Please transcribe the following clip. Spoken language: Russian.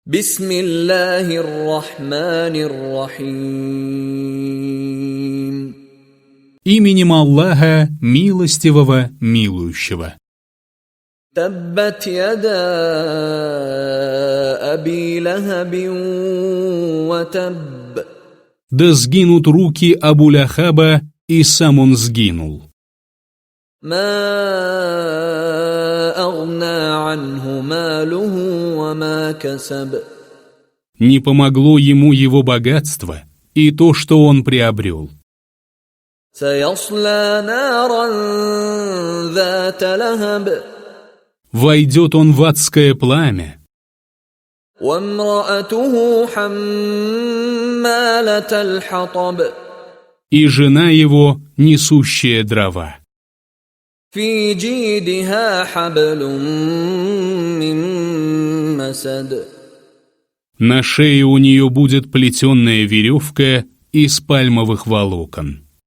بسم الله الرحمن الرحيم. Именем Аллаха, милостивого, милующего. تبت يدا أبي لهب وتب. Да сгинут руки Абу-Ляхаба, и сам он сгинул. ما أغنى عنه ماله وما كسب. Не помогло ему его богатство и то, что он приобрел. سيصلى نارا ذات لهب. Войдет он в адское пламя, وامرأته حمالة الحطب. и жена его, несущая дрова. في جيدها حبل من مسد. На шее у нее будет плетеная веревка из пальмовых волокон.